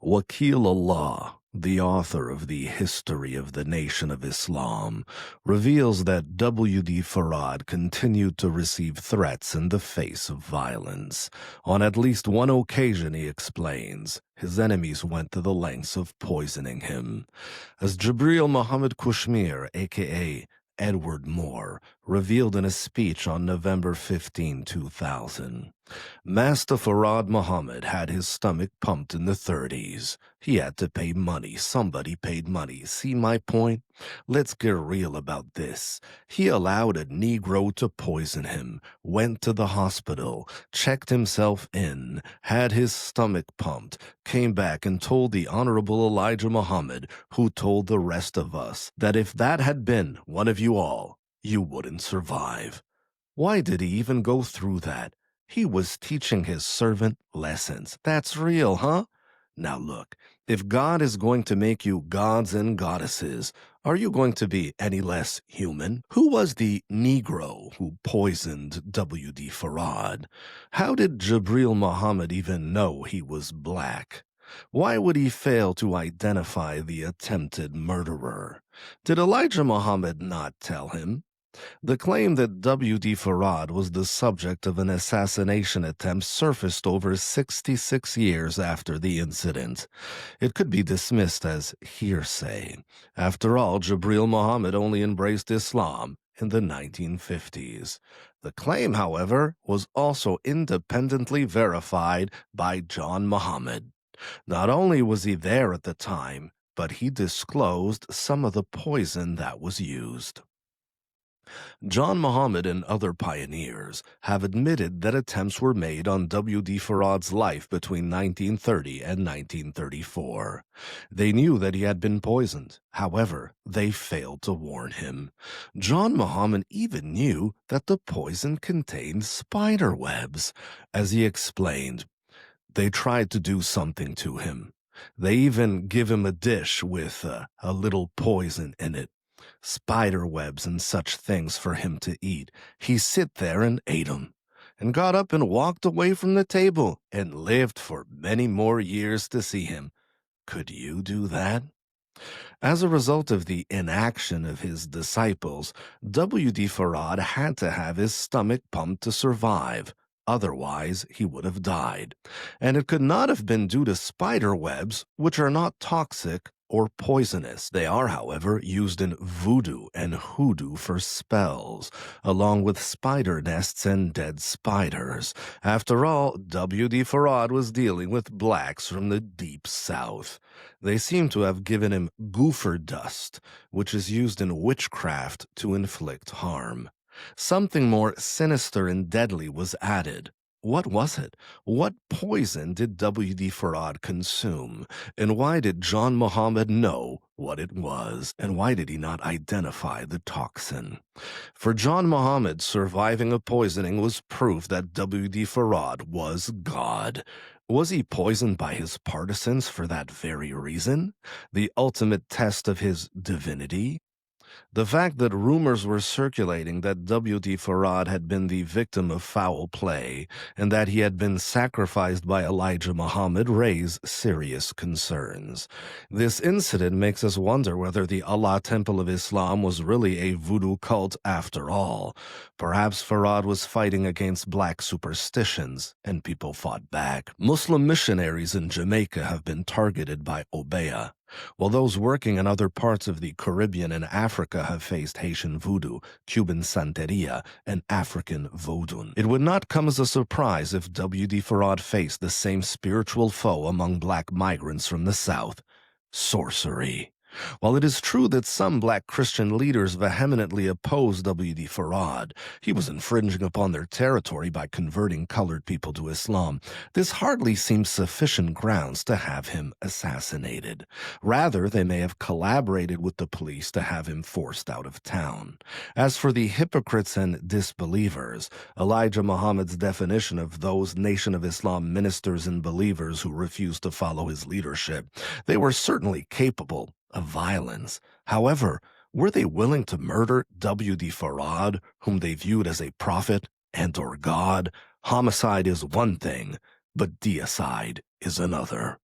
Wakil Allah, the author of the History of the Nation of Islam, reveals that W.D. Farad continued to receive threats in the face of violence. On at least one occasion, he explains, his enemies went to the lengths of poisoning him. As Jibril Muhammad Kushmir, a.k.a. Edward Moore, revealed in a speech on November 15, 2000. Master Farad Muhammad had his stomach pumped in the 30s. He had to pay money. Somebody paid money. See my point? Let's get real about this. He allowed a Negro to poison him, went to the hospital, checked himself in, had his stomach pumped, came back and told the Honorable Elijah Muhammad, who told the rest of us, that if that had been one of you all, you wouldn't survive. Why did he even go through that? He was teaching his servant lessons. That's real, huh? Now look, if God is going to make you gods and goddesses, are you going to be any less human? Who was the Negro who poisoned W.D. Farad? How did Jibril Muhammad even know he was black? Why would he fail to identify the attempted murderer? Did Elijah Muhammad not tell him? The claim that W.D. Farad was the subject of an assassination attempt surfaced over 66 years after the incident. It could be dismissed as hearsay. After all, Jibril Muhammad only embraced Islam in the 1950s. The claim, however, was also independently verified by John Muhammad. Not only was he there at the time, but he disclosed some of the poison that was used. John Muhammad and other pioneers have admitted that attempts were made on W.D. Farad's life between 1930 and 1934. They knew that he had been poisoned. However, they failed to warn him. John Muhammad even knew that the poison contained spider webs. As he explained, they tried to do something to him. They even give him a dish with a little poison in it. Spider webs and such things for him to eat. He sit there and ate 'em, and got up and walked away from the table, and lived for many more years to see him. Could you do that? As a result of the inaction of his disciples, W.D. Farad had to have his stomach pumped to survive. Otherwise, he would have died. And it could not have been due to spider webs, which are not toxic or poisonous. They are, however, used in voodoo and hoodoo for spells, along with spider nests and dead spiders. After all, W.D. Farad was dealing with blacks from the deep south. They seem to have given him gopher dust, which is used in witchcraft to inflict harm. Something more sinister and deadly was added. What was it? What poison did W.D. Farad consume? And why did John Muhammad know what it was? And why did he not identify the toxin? For John Muhammad, surviving a poisoning was proof that W.D. Farad was God. Was he poisoned by his partisans for that very reason? The ultimate test of his divinity? The fact that rumors were circulating that W.D. Farad had been the victim of foul play and that he had been sacrificed by Elijah Muhammad raised serious concerns. This incident makes us wonder whether the Allah Temple of Islam was really a voodoo cult after all. Perhaps Farad was fighting against black superstitions, and people fought back. Muslim missionaries in Jamaica have been targeted by Obeah, while those working in other parts of the Caribbean and Africa have faced Haitian voodoo, Cuban Santeria, and African Vodun. It would not come as a surprise if W.D. Farad faced the same spiritual foe among black migrants from the South: sorcery. While it is true that some black Christian leaders vehemently opposed W.D. Farad, he was infringing upon their territory by converting colored people to Islam. This hardly seems sufficient grounds to have him assassinated. Rather, they may have collaborated with the police to have him forced out of town. As for the hypocrites and disbelievers, Elijah Muhammad's definition of those Nation of Islam ministers and believers who refused to follow his leadership, they were certainly capable of violence. However, were they willing to murder W.D. Farad, whom they viewed as a prophet and/or God? Homicide is one thing, but deicide is another.